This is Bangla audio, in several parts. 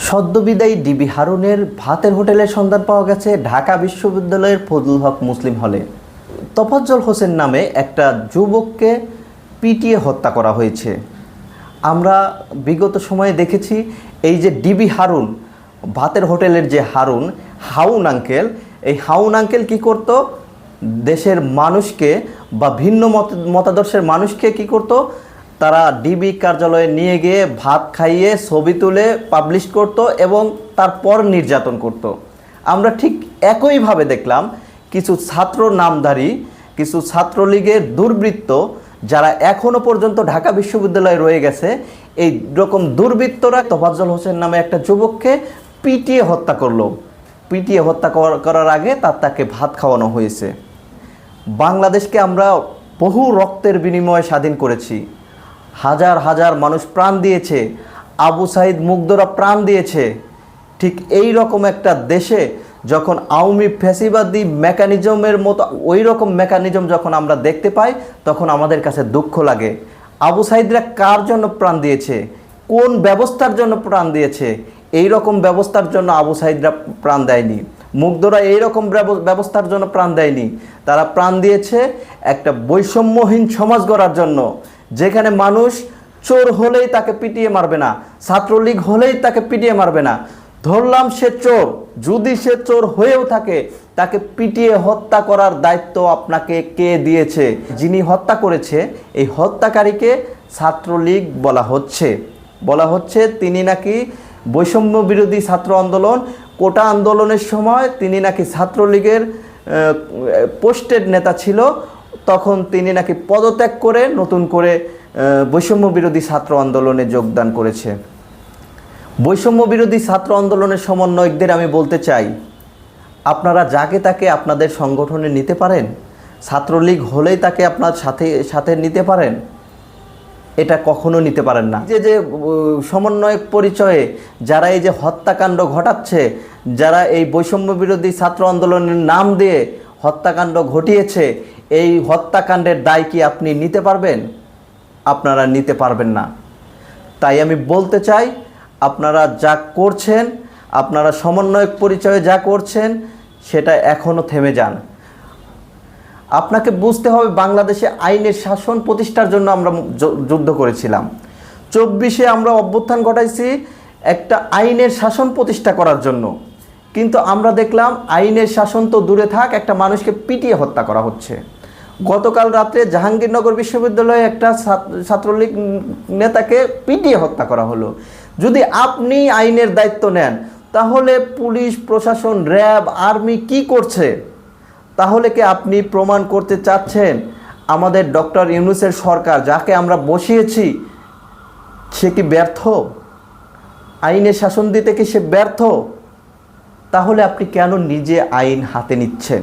সদ্যবিদায়ী ডিবি হারুনের ভাতের হোটেলের সন্ধান পাওয়া গেছে ঢাকা বিশ্ববিদ্যালয়ের ফজলুল হক মুসলিম হলে। তোফাজ্জল হোসেন নামে একটা যুবককে পিটিয়ে হত্যা করা হয়েছে। আমরা বিগত সময়ে দেখেছি এই যে ডিবি হারুন, ভাতের হোটেলের যে হারুন, হাউন আঙ্কেল, এই হাউন আঙ্কেল কী করত, দেশের মানুষকে বা ভিন্ন মতাদর্শের মানুষকে কি করত, তারা ডিবি কার্যালয়ে নিয়ে গিয়ে ভাত খাইয়ে ছবি তুলে পাবলিশ করত এবং তারপর নির্যাতন করত। আমরা ঠিক একইভাবে দেখলাম কিছু ছাত্র নামধারী, কিছু ছাত্রলীগের দুর্বৃত্ত যারা এখনও পর্যন্ত ঢাকা বিশ্ববিদ্যালয়ে রয়ে গেছে, এই রকম দুর্বৃত্তরা তোফাজ্জল হোসেন নামে একটা যুবককে পিটিয়ে হত্যা করলো। পিটিয়ে হত্যা করার আগে তাকে ভাত খাওয়ানো হয়েছে। বাংলাদেশকে আমরা বহু রক্তের বিনিময়ে স্বাধীন করেছি। হাজার হাজার মানুষ প্রাণ দিয়েছে, আবু সাইদ মুগ্ধরা প্রাণ দিয়েছে। ঠিক এই রকম একটা দেশে যখন আওয়ামী ফ্যাসিবাদী মেকানিজমের মতো ওই রকম মেকানিজম যখন আমরা দেখতে পাই, তখন আমাদের কাছে দুঃখ লাগে। আবু সাইদরা কার জন্য প্রাণ দিয়েছে, কোন ব্যবস্থার জন্য প্রাণ দিয়েছে? এই রকম ব্যবস্থার জন্য আবু সাইদরা প্রাণ দেয়নি, মুগ্ধরা এই রকম ব্যবস্থার জন্য প্রাণ দেয়নি। তারা প্রাণ দিয়েছে একটা বৈষম্যহীন সমাজ গড়ার জন্য, যেখানে মানুষ চোর হলেই তাকে পিটিয়ে মারবে না, ছাত্রলীগ হলেই তাকে পিটিয়ে মারবে না। ধরলাম সে চোর, যদি সে চোর হয়েও থাকে তাকে পিটিয়ে হত্যা করার দায়িত্ব আপনাকে কে দিয়েছে? যিনি হত্যা করেছে এই হত্যাকারীকে ছাত্রলীগ বলা হচ্ছে তিনি নাকি বৈষম্য বিরোধী ছাত্র আন্দোলন, কোটা আন্দোলনের সময় তিনি নাকি ছাত্রলীগের পোস্টেড নেতা ছিল, তখন তিনি নাকি পদত্যাগ করে নতুন করে বৈষম্য বিরোধী ছাত্র আন্দোলনে যোগদান করেছে। বৈষম্য বিরোধী ছাত্র আন্দোলনের সমন্বয়কদের আমি বলতে চাই, আপনারা যাকে তাকে আপনাদের সংগঠনে নিতে পারেন, ছাত্রলীগ হলেই তাকে আপনার সাথে নিতে পারেন? এটা কখনো নিতে পারেন না। যে সমন্বয়ক পরিচয়ে যারা এই যে হত্যাকাণ্ড ঘটাচ্ছে, যারা এই বৈষম্য বিরোধী ছাত্র আন্দোলনের নাম দিয়ে হত্যাকাণ্ড ঘটিয়েছে, এই হত্যাকাণ্ডের দায় কি আপনি নিতে পারবেন? আপনারা নিতে পারবেন না। তাই আমি বলতে চাই, আপনারা যা করছেন, আপনারা সমন্বয়ক পরিচয়ে যা করছেন, সেটা এখনও থেমে যান। আপনাকে বুঝতে হবে, বাংলাদেশে আইনের শাসন প্রতিষ্ঠার জন্য আমরা যুদ্ধ করেছিলাম। 24-এ আমরা অভ্যুত্থান ঘটাইছি একটা আইনের শাসন প্রতিষ্ঠা করার জন্য, কিন্তু আমরা দেখলাম আইনের শাসন তো দূরে থাক, একটা মানুষকে পিটিয়ে হত্যা করা হচ্ছে। গতকাল রাত্রে জাহাঙ্গীরনগর বিশ্ববিদ্যালয়ে একটা ছাত্রলীগ নেতাকে পিটিয়ে হত্যা করা হলো। যদি আপনি আইনের দায়িত্ব নেন, তাহলে পুলিশ প্রশাসন, র্যাব, আর্মি কি করছে? তাহলে কি আপনি প্রমাণ করতে চাচ্ছেন আমাদের ডক্টর ইউনূসের সরকার, যাকে আমরা বসিয়েছি, সে কি ব্যর্থ? আইনের শাসন দিতে কি সে ব্যর্থ? তাহলে আপনি কেন নিজে আইন হাতে নিচ্ছেন?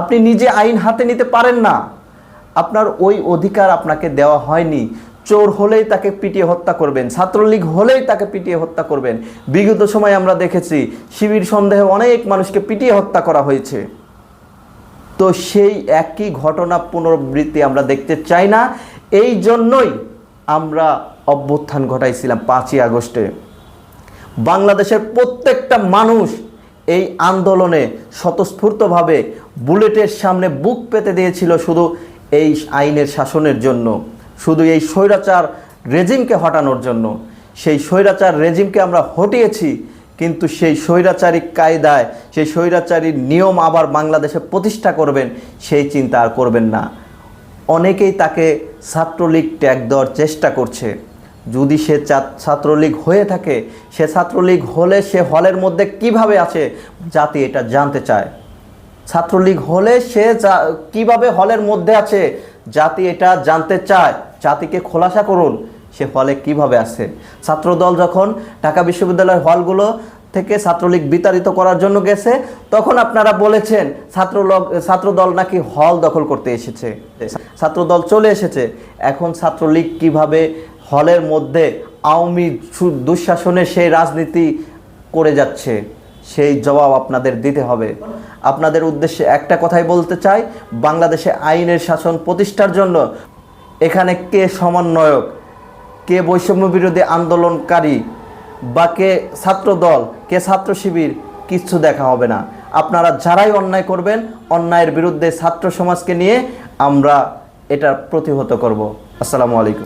আপনি নিজে আইন হাতে নিতে পারেন না, আপনার ওই অধিকার আপনাকে দেওয়া হয়নি। চোর হলেই তাকে পিটিয়ে হত্যা করবেন, ছাত্রলীগ হলেই তাকে পিটিয়ে হত্যা করবেন। বিগত সময় আমরা দেখেছি শিবির সন্দেহে অনেক মানুষকে পিটিয়ে হত্যা করা হয়েছে। তো সেই একই ঘটনা পুনরাবৃত্তি আমরা দেখতে চাই না। এই জন্যই আমরা অভ্যুত্থান ঘটাইছিলাম 5ই আগস্টে। বাংলাদেশের প্রত্যেকটা মানুষ এই আন্দোলনে স্বতঃস্ফূর্তভাবে বুলেটের সামনে বুক পেতে দিয়েছিল শুধু এই আইনের শাসনের জন্য, শুধু এই স্বৈরাচার রেজিমকে হটানোর জন্য। সেই স্বৈরাচার রেজিমকে আমরা হটিয়েছি, কিন্তু সেই স্বৈরাচারী কায়দায়, সেই স্বৈরাচারী নিয়ম আবার বাংলাদেশে প্রতিষ্ঠা করবেন, সেই চিন্তা আর করবেন না। অনেকেই তাকে ছাত্রলীগ ট্যাগ দেওয়ার চেষ্টা করছে। যদি সে ছাত্রলীগ হয়ে থাকে, সে ছাত্রলীগ হলে সে হলের মধ্যে কিভাবে আছে জাতি এটা জানতে চায়। ছাত্রলীগ হলে সে কিভাবে হলের মধ্যে আছে জাতি এটা জানতে চায়। জাতিকে খোলাসা করুন, সে হলে কিভাবে আছে। ছাত্রদল যখন ঢাকা বিশ্ববিদ্যালয়ের হলগুলো থেকে ছাত্রলীগ বিতাড়িত করার জন্য গেছে, তখন আপনারা বলেছেন ছাত্রদল নাকি হল দখল করতে এসেছে। ছাত্রদল চলে এসেছে, এখন ছাত্রলীগ কিভাবে হলের মধ্যে আওয়ামী দুঃশাসনের সেই রাজনীতি করে যাচ্ছে, সেই জবাব আপনাদের দিতে হবে। আপনাদের উদ্দেশ্যে একটা কথাই বলতে চাই, বাংলাদেশে আইনের শাসন প্রতিষ্ঠার জন্য এখানে কে সমন্বয়ক, কে বৈষম্য বিরোধী আন্দোলনকারী, বা কে ছাত্র দল, কে ছাত্র শিবির, কিচ্ছু দেখা হবে না। আপনারা যারাই অন্যায় করবেন, অন্যায়ের বিরুদ্ধে ছাত্র সমাজকে নিয়ে আমরা এটা প্রতিহত করব। আসসালামু আলাইকুম।